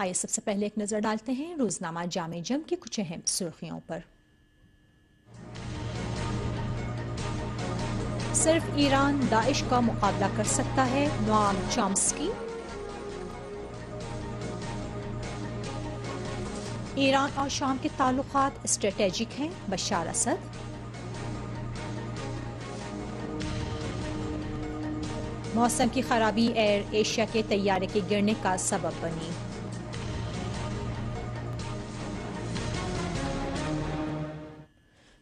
آئیے سب سے پہلے ایک نظر ڈالتے ہیں روزنامہ جامع جم کی کچھ اہم سرخیوں پر۔ صرف ایران داعش کا مقابلہ کر سکتا ہے، نوام چامسکی۔ ایران اور شام کے تعلقات اسٹریٹجک ہیں، بشار اسد۔ موسم کی خرابی ایئر ایشیا کے طیارے کے گرنے کا سبب بنی۔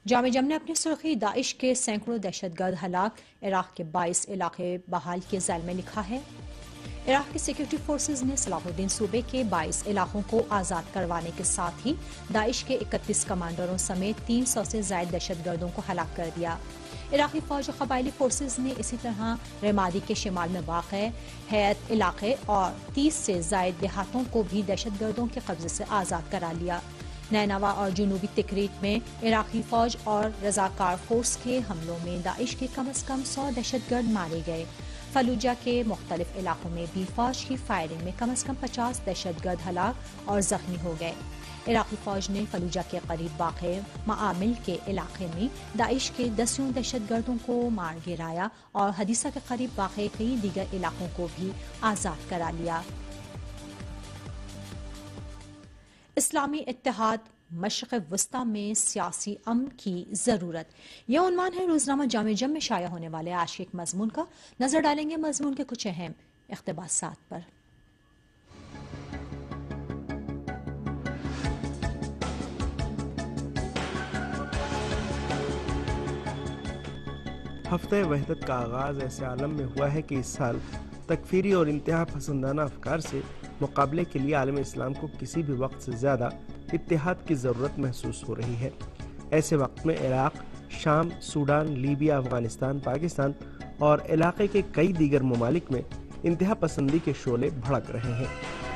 جامع جم نے اپنی سرخی داعش کے سینکڑوں دہشت گرد ہلاک، عراق کے 22 علاقے بحال کے ذیل میں لکھا ہے۔ عراق کی سیکورٹی فورسز نے صلاح الدین صوبے کے 22 علاقوں کو آزاد کروانے کے ساتھ ہی داعش کے 31 کمانڈروں سمیت 300 سے زائد دہشت گردوں کو ہلاک کر دیا۔ عراقی فوج و قبائلی فورسز نے اسی طرح رمادی کے شمال میں واقع حیات علاقے اور 30 سے زائد دیہاتوں کو بھی دہشت گردوں کے قبضے سے آزاد کرا لیا۔ نینوا اور جنوبی تکریت میں عراقی فوج اور رضاکار فورس کے حملوں میں داعش کے کم از کم 100 دہشت گرد مارے گئے۔ فلوجہ کے مختلف علاقوں میں بھی فوج کی فائرنگ میں کم از کم 50 دہشت گرد ہلاک اور زخمی ہو گئے۔ عراقی فوج نے فلوجہ کے قریب واقع معامل کے علاقے میں داعش کے 10 دہشت گردوں کو مار گرایا اور حدیثہ کے قریب واقع کئی دیگر علاقوں کو بھی آزاد کرا لیا۔ اسلامی اتحاد مشرق وسطی میں سیاسی امن کی ضرورت، یہ عنوان ہے روزنامہ جامع جم میں شائع ہونے والے آج کے ایک مضمون کا۔ نظر ڈالیں گے مضمون کے کچھ اہم اقتباسات پر۔ ہفتہ وحدت کا آغاز ایسے عالم میں ہوا ہے کہ اس سال تکفیری اور انتہا پسندانہ افکار سے مقابلے کے لیے عالم اسلام کو کسی بھی وقت سے زیادہ اتحاد کی ضرورت محسوس ہو رہی ہے۔ ایسے وقت میں عراق، شام، سوڈان، لیبیا، افغانستان، پاکستان اور علاقے کے کئی دیگر ممالک میں انتہا پسندی کے شعلے بھڑک رہے ہیں۔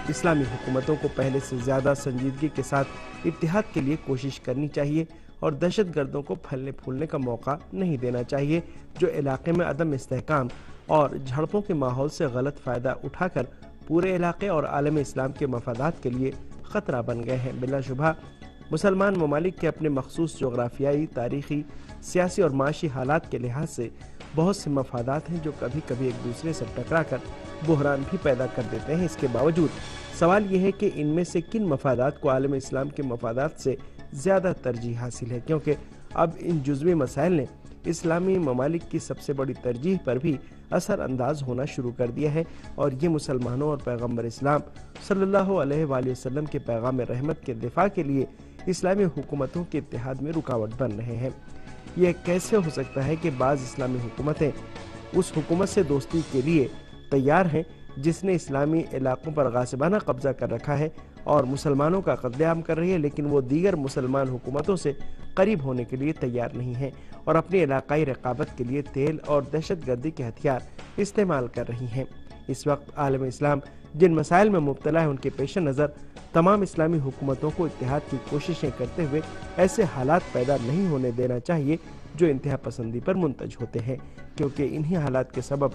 اسلامی حکومتوں کو پہلے سے زیادہ سنجیدگی کے ساتھ اتحاد کے لیے کوشش کرنی چاہیے اور دہشت گردوں کو پھلنے پھولنے کا موقع نہیں دینا چاہیے، جو علاقے میں عدم استحکام اور جھڑپوں کے ماحول سے غلط فائدہ اٹھا کر پورے علاقے اور عالم اسلام کے مفادات کے لیے خطرہ بن گئے ہیں۔ بلا شبہ مسلمان ممالک کے اپنے مخصوص جغرافیائی، تاریخی، سیاسی اور معاشی حالات کے لحاظ سے بہت سے مفادات ہیں جو کبھی کبھی ایک دوسرے سے ٹکرا کر بحران بھی پیدا کر دیتے ہیں۔ اس کے باوجود سوال یہ ہے کہ ان میں سے کن مفادات کو عالم اسلام کے مفادات سے زیادہ ترجیح حاصل ہے، کیونکہ اب ان جزوی مسائل نے اسلامی ممالک کی سب سے بڑی ترجیح پر بھی اثر انداز ہونا شروع کر دیا ہے، اور یہ مسلمانوں اور پیغمبر اسلام صلی اللہ علیہ وآلہ وسلم کے پیغام رحمت کے دفاع کے لیے اسلامی حکومتوں کے اتحاد میں رکاوٹ بن رہے ہیں۔ یہ کیسے ہو سکتا ہے کہ بعض اسلامی حکومتیں اس حکومت سے دوستی کے لیے تیار ہیں جس نے اسلامی علاقوں پر غاصبانہ قبضہ کر رکھا ہے اور مسلمانوں کا قتل عام کر رہی ہے، لیکن وہ دیگر مسلمان حکومتوں سے قریب ہونے کے لیے تیار نہیں ہیں اور اپنی علاقائی رقابت کے لیے تیل اور دہشت گردی کے ہتھیار استعمال کر رہی ہیں۔ اس وقت عالم اسلام جن مسائل میں مبتلا ہے ان کے پیش نظر تمام اسلامی حکومتوں کو اتحاد کی کوششیں کرتے ہوئے ایسے حالات پیدا نہیں ہونے دینا چاہیے جو انتہا پسندی پر منتج ہوتے ہیں، کیونکہ انہی حالات کے سبب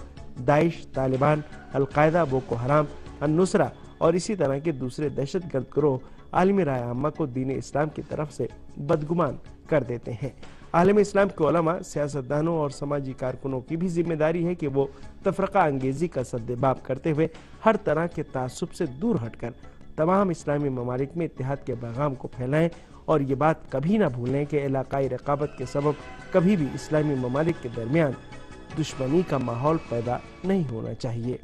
داعش، طالبان، القاعدہ، بوکو حرام، النصرہ اور اسی طرح کے دوسرے دہشت گرد گروہ عالمی رائے عامہ کو دین اسلام کی طرف سے بدگمان کر دیتے ہیں۔ عالم اسلام کے علماء، سیاستدانوں اور سماجی کارکنوں کی بھی ذمہ داری ہے کہ وہ تفرقہ انگیزی کا سدباب کرتے ہوئے ہر طرح کے تعصب سے دور ہٹ کر تمام اسلامی ممالک میں اتحاد کے پیغام کو پھیلائیں اور یہ بات کبھی نہ بھولیں کہ علاقائی رقابت کے سبب کبھی بھی اسلامی ممالک کے درمیان دشمنی کا ماحول پیدا نہیں ہونا چاہیے۔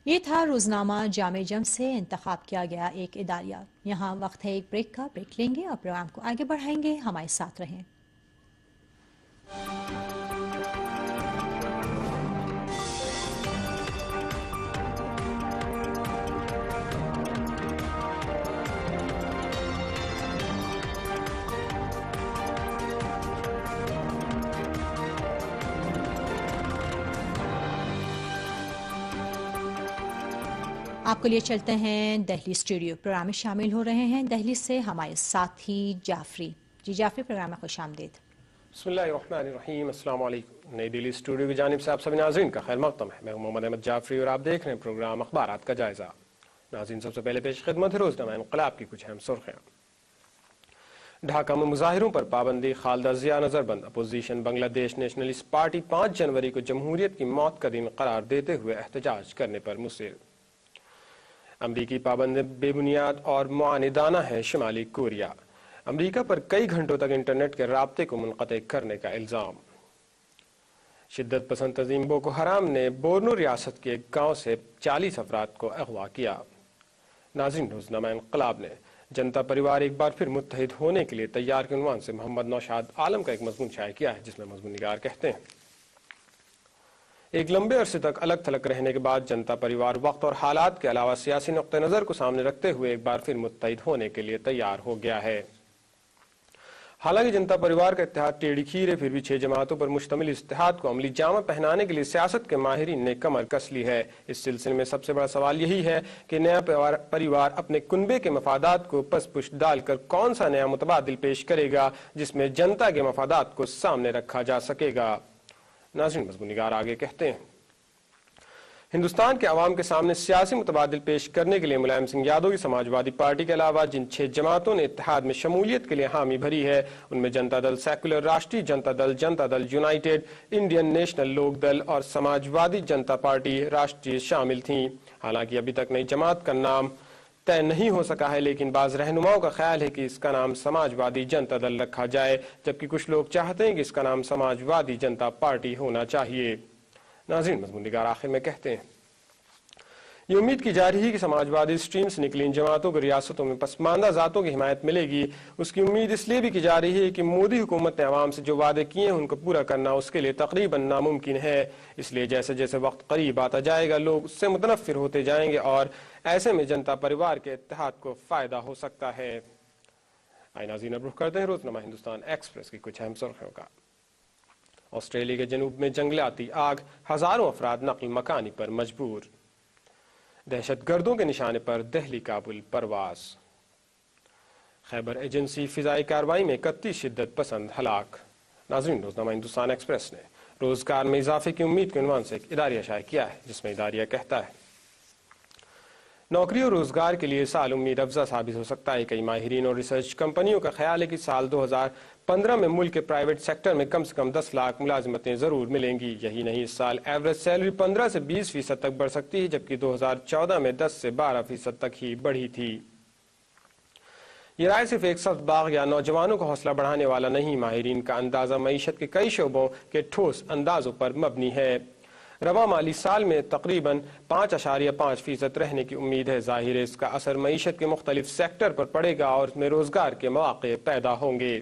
یہ تھا روزنامہ جامع جم سے انتخاب کیا گیا ایک اداریہ۔ یہاں وقت ہے ایک بریک کا، بریک لیں گے اور پروگرام کو آگے بڑھائیں گے، ہمارے ساتھ رہیں۔ آپ کو لیے چلتے ہیں دہلی اسٹوڈیو، پروگرام میں شامل ہو رہے ہیں دہلی سے ہمارے ساتھی جعفری۔ جی جعفری، پروگرام میں خوش آمدید۔ بسم اللہ الرحمن الرحیم، السلام علیکم۔ نئی دہلی اسٹوڈیو کی جانب سے آپ سبھی ناظرین کا خیر مقدم ہے۔ میں ہوں محمد احمد جعفری اور آپ دیکھ رہے ہیں پروگرام اخبارات کا جائزہ۔ ناظرین، سب سے پہلے پیش خدمت ہے روزنامہ انقلاب کی کچھ اہم سرخیاں۔ ڈھاکہ میں مظاہروں پر پابندی، خالدہ ضیاء نظر بند۔ اپوزیشن بنگلہ دیش نیشنلسٹ پارٹی 5 جنوری کو جمہوریت کی موت کا دن قرار دیتے ہوئے احتجاج کرنے پر مصر۔ امریکی پابندی بے بنیاد اور معاندانہ ہے شمالی کوریا۔ امریکہ پر کئی گھنٹوں تک انٹرنیٹ کے رابطے کو منقطع کرنے کا الزام۔ شدت پسند تنظیم بوکو حرام نے بورنو ریاست کے ایک گاؤں سے 40 افراد کو اغوا کیا۔ ناظرین، روزنامہ انقلاب نے جنتا پریوار ایک بار پھر متحد ہونے کے لیے تیار کے عنوان سے محمد نوشاد عالم کا ایک مضمون شائع کیا ہے، جس میں مضمون نگار کہتے ہیں: ایک لمبے عرصے تک الگ تھلگ رہنے کے بعد جنتا پریوار وقت اور حالات کے علاوہ سیاسی نقطہ نظر کو سامنے رکھتے ہوئے ایک بار پھر متحد ہونے کے لیے تیار ہو گیا ہے۔ حالانکہ جنتا پریوار کا اتحاد ٹیڑھی کھیر ہے، پھر بھی 6 جماعتوں پر مشتمل اس اتحاد کو عملی جامہ پہنانے کے لیے سیاست کے ماہرین نے کمر کس لی ہے۔ اس سلسلے میں سب سے بڑا سوال یہی ہے کہ نیا پریوار اپنے کنبے کے مفادات کو پس پشت ڈال کر کون سا نیا متبادل پیش کرے گا جس میں جنتا کے مفادات کو سامنے رکھا جا سکے گا۔ ناظرین، مضمون نگار آگے کہتے ہیں: ہندوستان کے عوام کے سامنے سیاسی متبادل پیش کرنے کے لیے ملائم سنگھ یادو کی سماجوادی پارٹی کے علاوہ جن 6 جماعتوں نے اتحاد میں شمولیت کے لیے حامی بھری ہے، ان میں جنتا دل سیکولر، راشٹری جنتا دل یونائٹڈ، انڈین نیشنل لوک دل اور سماجوادی جنتا پارٹی راشٹری شامل تھیں۔ حالانکہ ابھی تک نئی جماعت کا نام طے نہیں ہو سکا ہے، لیکن بعض رہنماؤں کا خیال ہے کہ اس کا نام سماجوادی جنتا دل رکھا جائے، جبکہ کچھ لوگ چاہتے ہیں کہ اس کا نام سماجوادی جنتا پارٹی ہونا چاہیے۔ ناظرین، مضمون نگار آخر میں کہتے ہیں: یہ امید کی جا رہی ہے کہ سماجوادی اسٹریم سے نکلی ان جماعتوں کو ریاستوں میں پسماندہ ذاتوں کی حمایت ملے گی۔ اس کی امید اس لیے بھی کی جا رہی ہے کہ مودی حکومت نے عوام سے جو وعدے کیے ہیں ان کو پورا کرنا اس کے لیے تقریباً ناممکن ہے۔ اس لیے جیسے جیسے وقت قریب آتا جائے گا لوگ اس سے متنفر ہوتے جائیں گے اور ایسے میں جنتا پریوار کے اتحاد کو فائدہ ہو سکتا ہے۔ ناظرین، اب رخ کرتے ہیں روزنامہ ہندوستان ایکسپریس کی کچھ اہم سرخیوں کا۔ آسٹریلیا کے جنوب میں جنگلاتی آگ، ہزاروں افراد نقل مکانی پر مجبور۔ دہشت گردوں کے نشانے پر دہلی کابل پرواز۔ خیبر ایجنسی فضائی کارروائی میں 31 شدت پسند ہلاک۔ ناظرین، روزنامہ ہندوستان ایکسپریس نے روزگار میں اضافے کی امید کے عنوان سے ایک اداریہ شائع کیا ہے، جس میں اداریہ کہتا ہے: نوکری اور روزگار کے لیے سال امید افزا ثابت ہو سکتا ہے۔ کئی ماہرین اور ریسرچ کمپنیوں کا خیال ہے کہ سال 2015 میں ملک کے پرائیویٹ سیکٹر میں کم سے کم 10 لاکھ ملازمتیں ضرور ملیں گی۔ یہی نہیں، اس سال ایوریج سیلری 15 سے 20% تک بڑھ سکتی ہے، جبکہ 2014 میں 10 سے 12% تک ہی بڑھی تھی۔ یہ رائے صرف ایک سبز باغ یا نوجوانوں کو حوصلہ بڑھانے والا نہیں، ماہرین کا اندازہ معیشت کے کئی شعبوں کے ٹھوس اندازوں پر مبنی ہے۔ رواں مالی سال میں تقریباً 5.5% رہنے کی امید ہے۔ ظاہر ہے اس کا اثر معیشت کے مختلف سیکٹر پر پڑے گا اور اس میں روزگار کے مواقع پیدا ہوں گے۔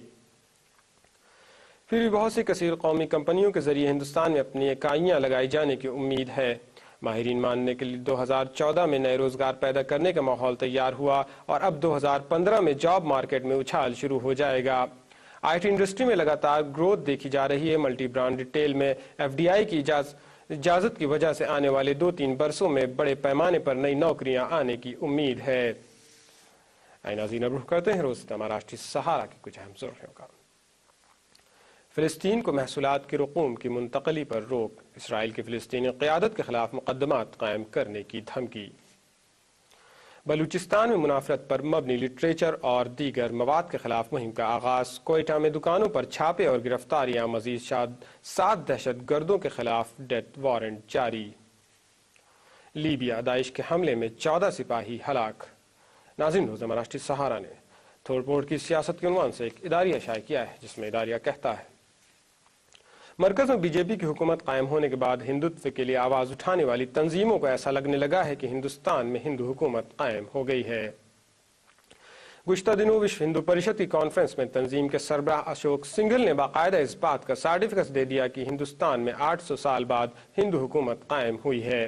پھر بھی بہت سی کثیر قومی کمپنیوں کے ذریعے ہندوستان میں اپنی اکائیاں لگائی جانے کی امید ہے۔ ماہرین ماننے کے لیے 2014 میں نئے روزگار پیدا کرنے کا ماحول تیار ہوا اور اب 2015 میں جاب مارکیٹ میں اچھال شروع ہو جائے گا۔ آئی ٹی انڈسٹری میں لگاتار گروتھ دیکھی جا رہی ہے۔ ملٹی برانڈ ریٹیل میں FDI کی اجازت کی وجہ سے آنے والے 2-3 برسوں میں بڑے پیمانے پر نئی نوکریاں آنے کی امید ہے۔ ناظرین، اب رخ کرتے ہیں روزنامہ راشٹری سہارا کی کچھ اہم سرخیوں کا۔ فلسطین کو محصولات کے رقوم کی منتقلی پر روک، اسرائیل کی فلسطینی قیادت کے خلاف مقدمات قائم کرنے کی دھمکی۔ بلوچستان میں منافرت پر مبنی لٹریچر اور دیگر مواد کے خلاف مہم کا آغاز۔ کوئٹہ میں دکانوں پر چھاپے اور گرفتاریاں، مزید 7 دہشت گردوں کے خلاف ڈیتھ وارنٹ جاری۔ لیبیا داعش کے حملے میں 14 سپاہی ہلاک۔ ناظرین، روزنامہ راشٹری سہارا نے تھوڑ بوڑ کی سیاست کے عنوان سے ایک اداریہ شائع کیا ہے، جس میں اداریہ کہتا ہے: مرکز میں BJP کی حکومت قائم ہونے کے بعد ہندوتو کے لیے آواز اٹھانے والی تنظیموں کو ایسا لگنے لگا ہے کہ ہندوستان میں ہندو حکومت قائم ہو گئی ہے۔ گزشتہ دنوں وشو ہندو پریشد کی کانفرنس میں تنظیم کے سربراہ اشوک سنگھل نے باقاعدہ اس بات کا سرٹیفکیٹ دے دیا کہ ہندوستان میں 800 سال بعد ہندو حکومت قائم ہوئی ہے۔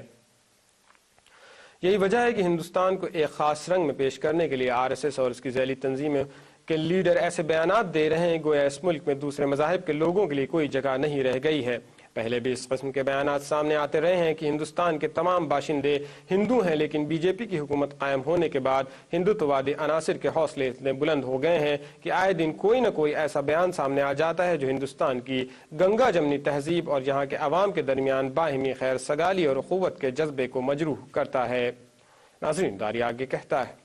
یہی وجہ ہے کہ ہندوستان کو ایک خاص رنگ میں پیش کرنے کے لیے RSS اور اس کی ذیلی تنظیمیں کے لیڈر ایسے بیانات دے رہے ہیں گویا اس ملک میں دوسرے مذاہب کے لوگوں کے لیے کوئی جگہ نہیں رہ گئی ہے۔ پہلے بھی اس قسم کے بیانات سامنے آتے رہے ہیں کہ ہندوستان کے تمام باشندے ہندو ہیں، لیکن بی جے پی کی حکومت قائم ہونے کے بعد ہندوتوادی عناصر کے حوصلے اتنے بلند ہو گئے ہیں کہ آئے دن کوئی نہ کوئی ایسا بیان سامنے آ جاتا ہے جو ہندوستان کی گنگا جمنی تہذیب اور یہاں کے عوام کے درمیان باہمی خیر سگالی اور اخوت کے جذبے کو مجروح کرتا ہے۔ ناظرین، داری آگے کہتا ہے،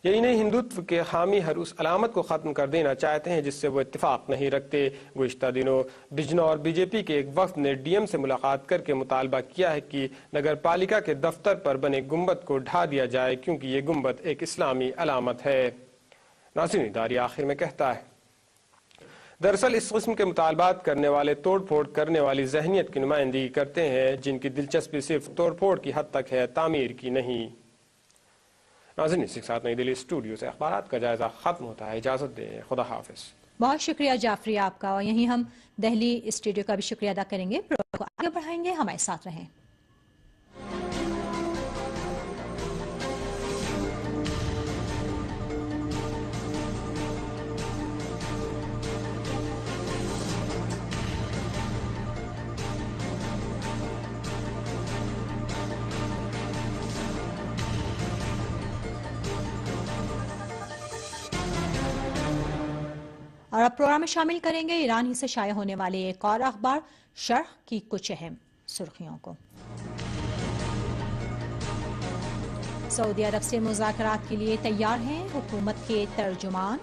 یہی نہیں، ہندوتو کے حامی ہر اس علامت کو ختم کر دینا چاہتے ہیں جس سے وہ اتفاق نہیں رکھتے۔ گزشتہ دنوں بجنور بی جے پی کے ایک وفد نے ڈی ایم سے ملاقات کر کے مطالبہ کیا ہے کہ نگر پالیکا کے دفتر پر بنے گنبد کو ڈھا دیا جائے کیونکہ یہ گنبد ایک اسلامی علامت ہے۔ ناظرین، داری آخر میں کہتا ہے، دراصل اس قسم کے مطالبات کرنے والے توڑ پھوڑ کرنے والی ذہنیت کی نمائندگی کرتے ہیں جن کی دلچسپی صرف توڑ پھوڑ کی حد تک ہے، تعمیر کی نہیں۔ ناظرین، اس کے ساتھ نئی دہلی اسٹوڈیو سے اخبارات کا جائزہ ختم ہوتا ہے۔ اجازت دیں، خدا حافظ۔ بہت شکریہ جعفری آپ کا، اور یہیں ہم دہلی اسٹوڈیو کا بھی شکریہ ادا کریں گے۔ پروگرام کو آگے بڑھائیں گے، ہمارے ساتھ رہیں۔ اور اب پروگرام میں شامل کریں گے ایران ہی سے شائع ہونے والے ایک اور اخبار شرح کی کچھ اہم سرخیوں کو۔ سعودی عرب سے مذاکرات کے لیے تیار ہیں حکومت کے ترجمان۔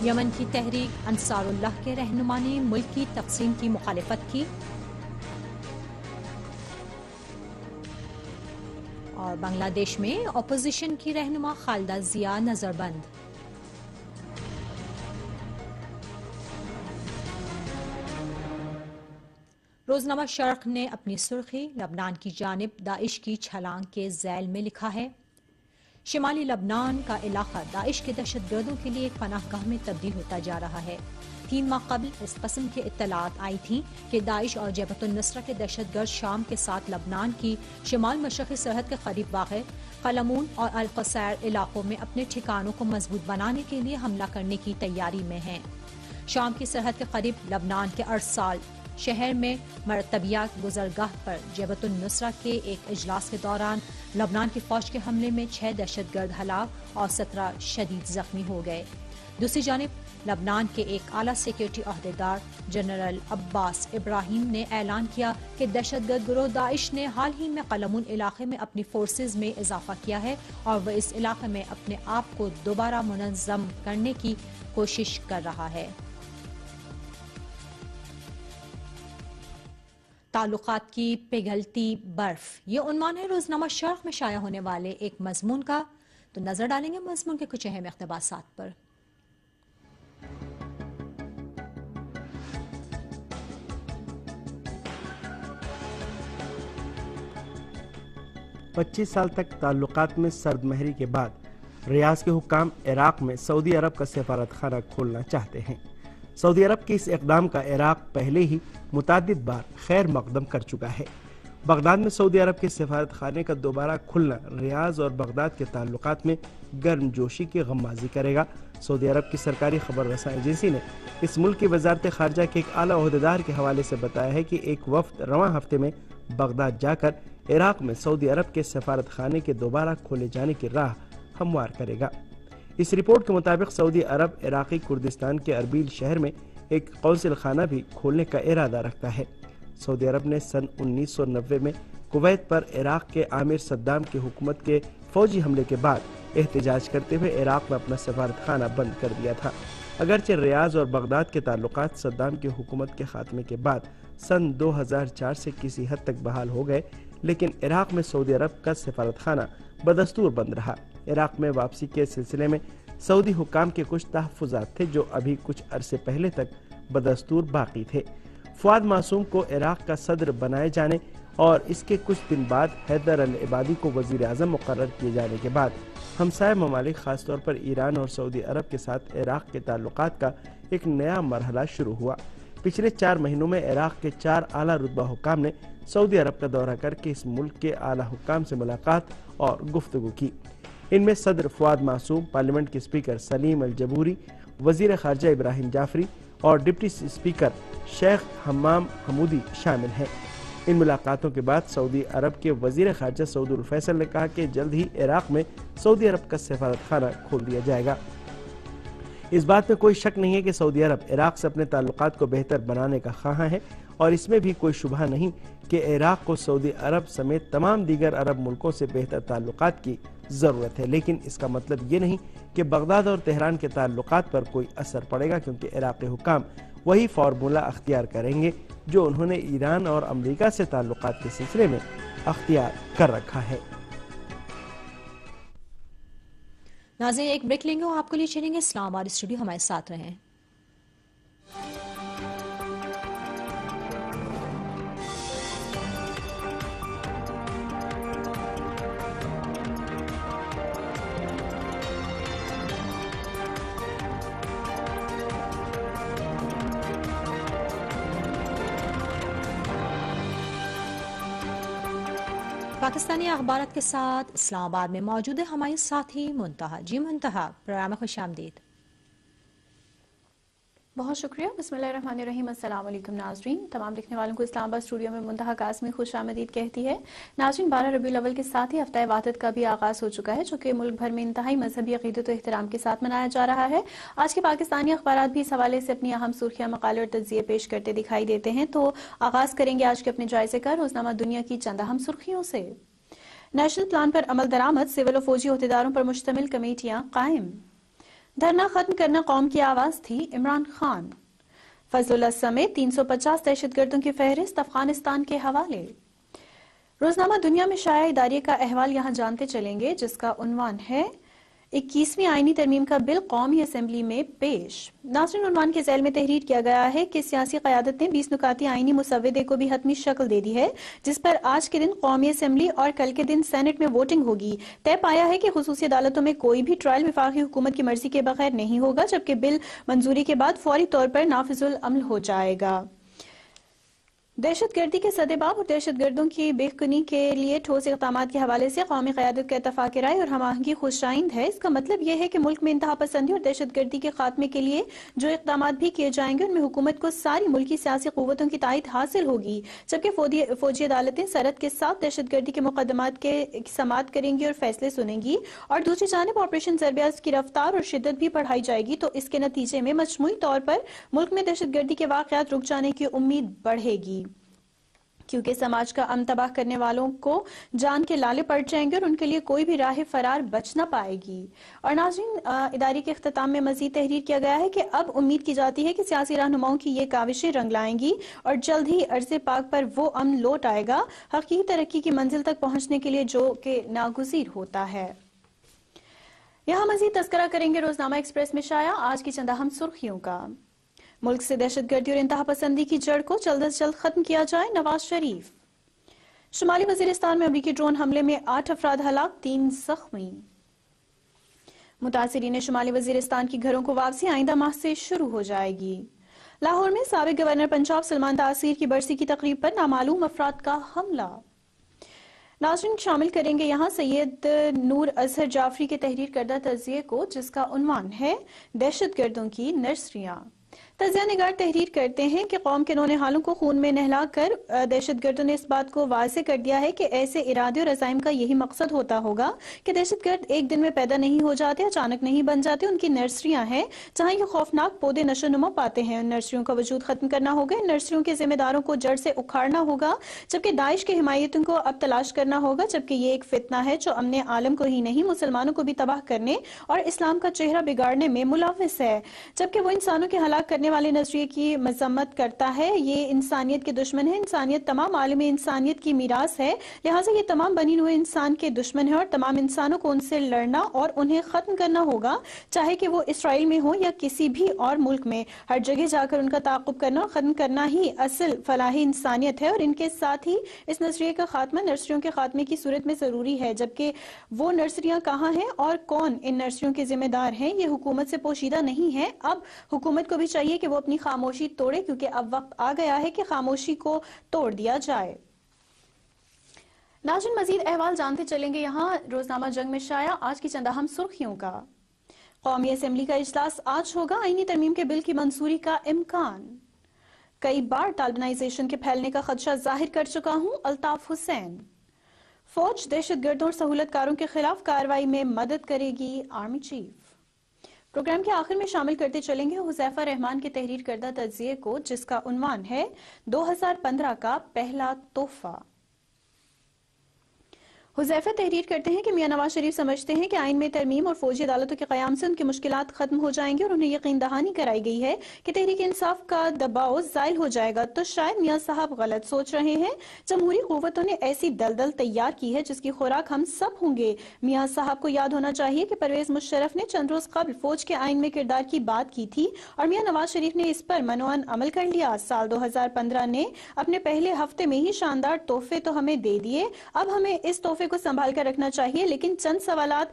یمن کی تحریک انصار اللہ کے رہنما نے ملک کی تقسیم کی مخالفت کی۔ اور بنگلہ دیش میں اپوزیشن کی رہنما خالدہ ضیاء نظر بند۔ روزنامہ شرق نے اپنی سرخی لبنان کی جانب داعش کی چھلانگ کے ذیل میں لکھا ہے، شمالی لبنان کا علاقہ داعش کے دہشت گردوں کے لیے ایک پناہ گاہ میں تبدیل ہوتا جا رہا ہے۔ 3 ماہ قبل اس قسم کے اطلاعات آئی تھیں کہ داعش اور جبہت النصرہ کے دہشت گرد شام کے ساتھ لبنان کی شمال مشرقی سرحد کے قریب واقع قلمون اور القصیر علاقوں میں اپنے ٹھکانوں کو مضبوط بنانے کے لیے حملہ کرنے کی تیاری میں ہیں۔ شام کی سرحد کے قریب لبنان کے ارسال شہر میں مرتبیہ گزرگاہ پر جبہت النصرہ کے ایک اجلاس کے دوران لبنان کی فوج کے حملے میں 6 دہشت گرد ہلاک اور 17 شدید زخمی ہو گئے۔ دوسری جانب لبنان کے ایک اعلیٰ سیکورٹی عہدیدار جنرل عباس ابراہیم نے اعلان کیا کہ دہشت گرد گروہ داعش نے حال ہی میں قلمون علاقے میں اپنی فورسز میں اضافہ کیا ہے اور وہ اس علاقے میں اپنے آپ کو دوبارہ منظم کرنے کی کوشش کر رہا ہے۔ تعلقات کی پگھلتی برف، یہ عنوان ہے روزنامہ شرق میں شائع ہونے والے ایک مضمون کا، تو نظر ڈالیں گے مضمون کے کچھ اہم اقتباسات پر۔ 25 سال تک تعلقات میں سرد مہری کے بعد ریاض کے حکام عراق میں سعودی عرب کا سفارت خانہ کھولنا چاہتے ہیں۔ سعودی عرب کے اس اقدام کا عراق پہلے ہی متعدد بار خیر مقدم کر چکا ہے۔ بغداد میں سعودی عرب کے سفارت خانے کا دوبارہ کھلنا ریاض اور بغداد کے تعلقات میں گرم جوشی کی غمازی کرے گا۔ سعودی عرب کی سرکاری خبر رساں ایجنسی نے اس ملک کی وزارت خارجہ کے ایک اعلیٰ عہدیدار کے حوالے سے بتایا ہے کہ ایک وفد رواں ہفتے میں بغداد جا کر عراق میں سعودی عرب کے سفارت خانے کے دوبارہ کھولے جانے کی راہ ہموار کرے گا۔ اس رپورٹ کے مطابق سعودی عرب عراقی کردستان کے اربیل شہر میں ایک قونصل خانہ بھی کھولنے کا ارادہ رکھتا ہے۔ سعودی عرب نے سن 1990 میں کویت پر عراق کے عامر صدام کی حکومت کے فوجی حملے کے بعد احتجاج کرتے ہوئے عراق میں اپنا سفارت خانہ بند کر دیا تھا۔ اگرچہ ریاض اور بغداد کے تعلقات صدام کی حکومت کے خاتمے کے بعد سن 2004 سے کسی حد تک بحال ہو گئے، لیکن عراق میں سعودی عرب کا سفارت خانہ بدستور بند رہا۔ عراق میں واپسی کے سلسلے میں سعودی حکام کے کچھ تحفظات تھے جو ابھی کچھ عرصے پہلے تک بدستور باقی تھے۔ فؤاد معصوم کو عراق کا صدر بنائے جانے اور اس کے کچھ دن بعد حیدر العبادی کو وزیر اعظم مقرر کیے جانے کے بعد ہمسائے ممالک خاص طور پر ایران اور سعودی عرب کے ساتھ عراق کے تعلقات کا ایک نیا مرحلہ شروع ہوا۔ پچھلے 4 مہینوں میں عراق کے 4 اعلیٰ رتبہ حکام نے سعودی عرب کا دورہ کر کے اس ملک کے اعلیٰ حکام سے ملاقات اور گفتگو کی۔ ان میں صدر فؤاد معصوم، پارلیمنٹ کے اسپیکر سلیم الجبوری وزیر خارجہ ابراہیم جعفری اور ڈپٹی اسپیکر شیخ حمام حمودی شامل ہیں۔ ان ملاقاتوں کے بعد سعودی عرب کے وزیر خارجہ سعود الفیصل نے کہا کہ جلد ہی عراق میں سعودی عرب کا سفارت خانہ کھول دیا جائے گا۔ اس بات میں کوئی شک نہیں ہے کہ سعودی عرب عراق سے اپنے تعلقات کو بہتر بنانے کا خواہاں ہے، اور اس میں بھی کوئی شبہ نہیں کہ عراق کو سعودی عرب سمیت تمام دیگر عرب ملکوں سے بہتر تعلقات کی ضرورت ہے، لیکن اس کا مطلب یہ نہیں کہ بغداد اور تہران کے تعلقات پر کوئی اثر پڑے گا، کیونکہ عراقی حکام وہی فارمولہ اختیار کریں گے جو انہوں نے ایران اور امریکہ سے تعلقات کے سلسلے میں اختیار کر رکھا ہے۔ ناظرین ایک بریک لیں گے اور آپ کو لیے چلیں گے اسلام آباد اسٹوڈیو، ہمارے ساتھ رہیں۔ پاکستانی اخبارات کے ساتھ اسلام آباد میں موجود ہے ہماری ساتھی منتہا۔ جی منتہا، پروگرام میں خوش آمدید۔ بہت شکریہ۔ بسم اللہ الرحمن الرحیم۔ السلام علیکم ناظرین، تمام دیکھنے والوں کو اسلام آباد اسٹوڈیو میں منتہا قاسمی خوش آمدید کہتی ہے۔ ناظرین، 12 ربیع الاول کے ساتھ ہی ہفتہ وحدت کا بھی آغاز ہو چکا ہے، جو کہ ملک بھر میں انتہائی مذہبی عقیدت و احترام کے ساتھ منایا جا رہا ہے۔ آج کے پاکستانی اخبارات بھی اس حوالے سے اپنی اہم سرخیاں، مقالے اور تجزیے پیش کرتے دکھائی دیتے ہیں، تو آغاز کریں گے آج کے اپنے جائزے کا روزنامہ دنیا کی چند اہم سرخیوں سے۔ نیشنل پلان پر عمل درآمد، سول و فوجی عہدیداروں پر مشتمل کمیٹیاں قائم۔ دھرنا ختم کرنا قوم کی آواز تھی، عمران خان۔ فضل اللہ سمیت 350 دہشت گردوں کی فہرست افغانستان کے حوالے۔ روزنامہ دنیا میں شائع اداریے کا احوال یہاں جانتے چلیں گے، جس کا عنوان ہے 21ویں آئینی ترمیم کا بل قومی اسمبلی میں پیش۔ ناظرین، عنوان کے ذیل میں تحریر کیا گیا ہے کہ سیاسی قیادت نے 20 نکاتی آئینی مسودے کو بھی حتمی شکل دے دی ہے، جس پر آج کے دن قومی اسمبلی اور کل کے دن سینٹ میں ووٹنگ ہوگی۔ طے پایا ہے کہ خصوصی عدالتوں میں کوئی بھی ٹرائل وفاقی حکومت کی مرضی کے بغیر نہیں ہوگا، جبکہ بل منظوری کے بعد فوری طور پر نافذ العمل ہو جائے گا۔ دہشت گردی کے سدباب اور دہشت گردوں کی بے کنی کے لیے ٹھوس اقدامات کے حوالے سے قومی قیادت کا اتفاق رائے اور ہم آہنگی خوش آئند ہے۔ اس کا مطلب یہ ہے کہ ملک میں انتہا پسندی اور دہشت گردی کے خاتمے کے لیے جو اقدامات بھی کیے جائیں گے، ان میں حکومت کو ساری ملکی سیاسی قوتوں کی تائید حاصل ہوگی، جبکہ فوجی عدالتیں سرحد کے ساتھ دہشت گردی کے مقدمات کے سماعت کریں گی اور فیصلے سنیں گی، اور دوسری جانب آپریشن ضرب عضب کی رفتار اور شدت بھی بڑھائی جائے گی، تو اس کے نتیجے میں مجموعی طور پر ملک میں دہشت گردی کے واقعات رک جانے کی امید بڑھے گی، کیونکہ سماج کا امن تباہ کرنے والوں کو جان کے لالے پڑ جائیں گے اور ان کے لیے کوئی بھی راہ فرار بچ نہ پائے گی۔ اور ناظرین، ادارے کے اختتام میں مزید تحریر کیا گیا ہے کہ اب امید کی جاتی ہے کہ سیاسی رہنماؤں کی یہ کاوشیں رنگ لائیں گی اور جلد ہی ارض پاک پر وہ امن لوٹ آئے گا حقیقی ترقی کی منزل تک پہنچنے کے لیے، جو کہ ناگزیر ہوتا ہے۔ یہاں مزید تذکرہ کریں گے روزنامہ ایکسپریس میں شائع آج کی چند اہم سرخیوں کا۔ ملک سے دہشت گردی اور انتہا پسندی کی جڑ کو جلد از جلد ختم کیا جائے، نواز شریف۔ شمالی وزیرستان میں امریکی ڈرون حملے میں 8 افراد ہلاک، 3 زخمی۔ متاثرین شمالی وزیرستان کی گھروں کو واپسی آئندہ ماہ سے شروع ہو جائے گی۔ لاہور میں سابق گورنر پنجاب سلمان تاثیر کی برسی کی تقریب پر نامعلوم افراد کا حملہ۔ ناظرین، شامل کریں گے یہاں سید نور اظہر جعفری کے تحریر کردہ تجزیے کو، جس کا عنوان ہے دہشت گردوں کی نرسریاں۔ تجزیہ نگار تحریر کرتے ہیں کہ قوم کے نونہالوں کو خون میں نہلا کر دہشت گردوں نے اس بات کو واضح کر دیا ہے کہ ایسے ارادے اور عزائم کا یہی مقصد ہوتا ہوگا کہ دہشت گرد ایک دن میں پیدا نہیں ہو جاتے، اچانک نہیں بن جاتے، ان کی نرسریاں ہیں جہاں یہ خوفناک پودے نشو نما پاتے ہیں۔ ان نرسریوں کا وجود ختم کرنا ہوگا، ان نرسریوں کے ذمہ داروں کو جڑ سے اکھاڑنا ہوگا، جبکہ داعش کے حمایتوں کو اب تلاش کرنا ہوگا، جبکہ یہ ایک فتنہ ہے جو امن عالم کو ہی نہیں مسلمانوں کو بھی تباہ کرنے اور اسلام کا چہرہ بگاڑنے میں ملوث ہے، جبکہ وہ انسانوں کے ہلاک کرنے والے نظریے کی مذمت کرتا ہے۔ یہ انسانیت کے دشمن ہے، انسانیت تمام عالم انسانیت کی میراث ہے، لہٰذا یہ تمام بنی ہوئے انسان کے دشمن ہے اور تمام انسانوں کو ان سے لڑنا اور انہیں ختم کرنا ہوگا، چاہے کہ وہ اسرائیل میں ہو یا کسی بھی اور ملک میں۔ ہر جگہ جا کر ان کا تعاقب کرنا اور ختم کرنا ہی اصل فلاح انسانیت ہے، اور ان کے ساتھ ہی اس نظریے کا خاتمہ نرسریوں کے خاتمے کی صورت میں ضروری ہے، جبکہ وہ نرسریاں کہاں ہیں اور کون ان نرسریوں کے ذمہ دار ہیں، یہ حکومت سے پوشیدہ نہیں ہے۔ اب حکومت کو بھی چاہیے کہ وہ اپنی خاموشی توڑے، کیونکہ اب وقت آ گیا ہے کہ خاموشی کو توڑ دیا جائے۔ ناظرین، مزید احوال جانتے چلیں گے یہاں روزنامہ جنگ میں شائع آج کی چند اہم سرخیوں کا۔ قومی اسمبلی کا اجلاس آج ہوگا، آئینی ترمیم کے بل کی منظوری کا امکان۔ کئی بار طالبانائزیشن کے پھیلنے کا خدشہ ظاہر کر چکا ہوں، الطاف حسین۔ فوج دہشت گردوں اور سہولت کاروں کے خلاف کارروائی میں مدد کرے گی، آرمی چیف۔ پروگرام کے آخر میں شامل کرتے چلیں گے حذیفہ رحمان کے تحریر کردہ تجزیے کو، جس کا عنوان ہے 2015 کا پہلا تحفہ۔ حذیفہ تحریر کرتے ہیں کہ میاں نواز شریف سمجھتے ہیں کہ آئین میں ترمیم اور فوجی عدالتوں کے قیام سے ان کی مشکلات ختم ہو جائیں گی، اور انہیں یقین دہانی کرائی گئی ہے کہ تحریک انصاف کا دباؤ زائل ہو جائے گا۔ تو شاید میاں صاحب غلط سوچ رہے ہیں۔ جمہوری قوتوں نے ایسی دلدل تیار کی ہے جس کی خوراک ہم سب ہوں گے۔ میاں صاحب کو یاد ہونا چاہیے کہ پرویز مشرف نے چند روز قبل فوج کے آئین میں کردار کی بات کی تھی، اور میاں نواز شریف نے اس پر منوعن عمل کر لیا۔ سال 2015 نے اپنے پہلے ہفتے میں ہی شاندار تحفے تو ہمیں دے دیے، اب ہمیں اس تحفے کو سنبھال کر رکھنا چاہیے۔ لیکن چند سوالات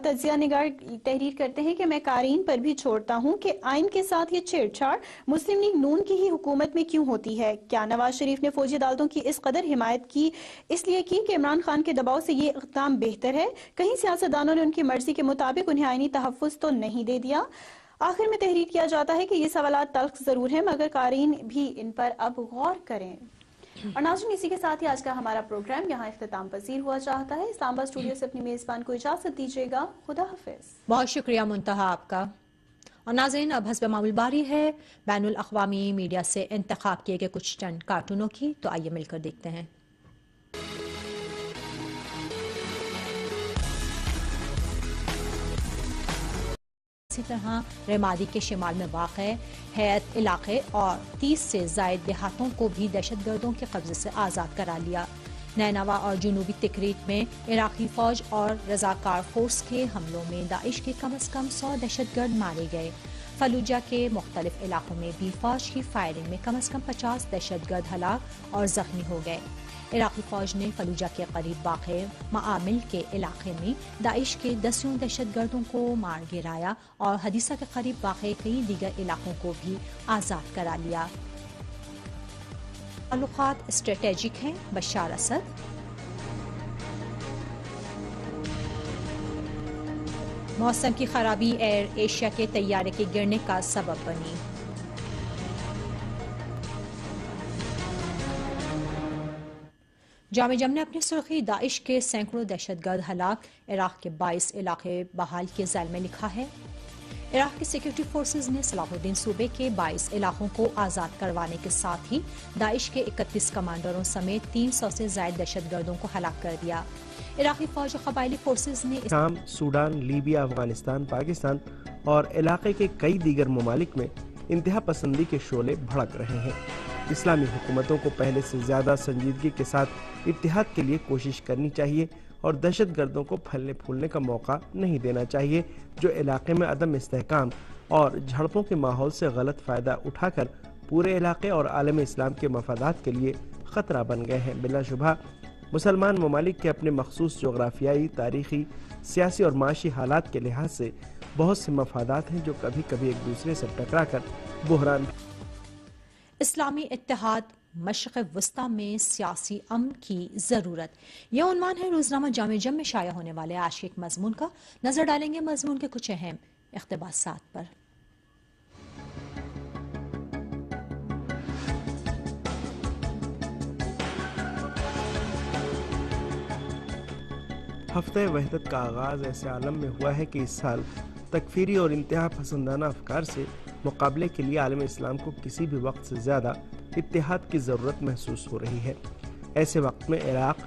تجزیہ نگار تحریر کرتے ہیں کہ میں قارئین پر بھی چھوڑتا ہوں کہ آئین کے ساتھ یہ چھیڑ چھاڑ مسلم لیگ نون کی ہی حکومت میں کیوں ہوتی ہے؟ کیا نواز شریف نے فوجی عدالتوں کی اس قدر حمایت کی اس لیے کی کہ عمران خان کے دباؤ سے یہ اقدام بہتر ہے؟ کہیں سیاستدانوں نے ان کی مرضی کے مطابق انہیں آئینی تحفظ تو نہیں دے دیا؟ آخر میں تحریر کیا جاتا ہے کہ یہ سوالات تلخ ضرور ہیں، مگر قارئین بھی ان پر اب غور کریں۔ اور ناظرین، اسی کے ساتھ ہی آج کا ہمارا پروگرام یہاں اختتام پذیر ہوا چاہتا ہے۔ اسلام آباد اسٹوڈیو سے اپنی میزبان کو اجازت دیجیے گا، خدا حافظ۔ بہت شکریہ منتہا آپ کا۔ اور ناظرین، اب حسب معمول باری ہے بین الاقوامی میڈیا سے انتخاب کیے گئے کچھ چند کارٹونوں کی، تو آئیے مل کر دیکھتے ہیں۔ اسی طرح رمادی کے شمال میں واقع حیات علاقے اور 30 سے زائد دیہاتوں کو بھی دہشت گردوں کے قبضے سے آزاد کرا لیا۔ نینوا اور جنوبی تکریت میں عراقی فوج اور رضاکار فورس کے حملوں میں داعش کے کم از کم 100 دہشت گرد مارے گئے۔ فلوجہ کے مختلف علاقوں میں بھی فوج کی فائرنگ میں کم از کم 50 دہشت گرد ہلاک اور زخمی ہو گئے۔ عراقی فوج نے فلوجہ کے قریب واقع معامل کے علاقے میں داعش کے 10 دہشت گردوں کو مار گرایا اور حدیثہ کے قریب واقع کئی دیگر علاقوں کو بھی آزاد کرا لیا۔ تعلقات اسٹریٹجک ہیں، بشار اسد۔ موسم کی خرابی ایئر ایشیا کے طیارے کے گرنے کا سبب بنی۔ جامع جم نے اپنی سرخی داعش کے سینکڑوں دہشت گرد ہلاک، عراق کے 22 علاقے بحال کے ذیل میں لکھا ہے۔ عراق کی سیکورٹی فورسز نے صلاح الدین صوبے کے 22 علاقوں کو آزاد کروانے کے ساتھ ہی داعش کے 31 کمانڈروں سمیت 300 سے زائد دہشت گردوں کو ہلاک کر دیا۔ عراقی فوج اور قبائلی فورسز نے شام، سوڈان، لیبیا، افغانستان، پاکستان اور علاقے کے کئی دیگر ممالک میں انتہا پسندی کے شعلے بھڑک رہے ہیں۔ اسلامی حکومتوں کو پہلے سے زیادہ سنجیدگی کے ساتھ اتحاد کے لیے کوشش کرنی چاہیے اور دہشت گردوں کو پھلنے پھولنے کا موقع نہیں دینا چاہیے، جو علاقے میں عدم استحکام اور جھڑپوں کے ماحول سے غلط فائدہ اٹھا کر پورے علاقے اور عالم اسلام کے مفادات کے لیے خطرہ بن گئے ہیں۔ بلا شبہ مسلمان ممالک کے اپنے مخصوص جغرافیائی، تاریخی، سیاسی اور معاشی حالات کے لحاظ سے بہت سے مفادات ہیں جو کبھی کبھی ایک دوسرے سے ٹکرا کر بحران۔ اسلامی اتحاد، مشرق وسطی میں سیاسی امن کی ضرورت، یہ عنوان ہے روزنامہ جامع جم میں شائع ہونے والے آج کے ایک مضمون کا۔ نظر ڈالیں گے مضمون کے کچھ اہم اقتباسات پر۔ ہفتہ وحدت کا آغاز ایسے عالم میں ہوا ہے کہ اس سال تکفیری اور انتہا پسندانہ افکار سے مقابلے کے لیے عالم اسلام کو کسی بھی وقت سے زیادہ اتحاد کی ضرورت محسوس ہو رہی ہے۔ ایسے وقت میں عراق،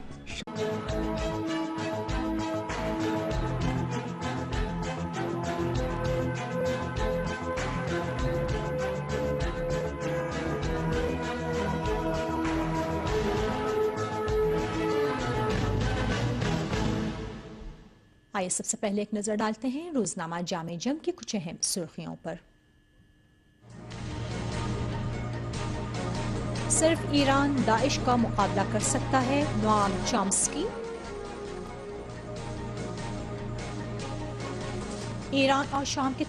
آئیے سب سے پہلے ایک نظر ڈالتے ہیں روزنامہ جامع جم کی کچھ اہم سرخیوں پر۔ صرف ایران داعش کا مقابلہ کر سکتا ہے، نوام چامسکی۔ ایران اور شام کے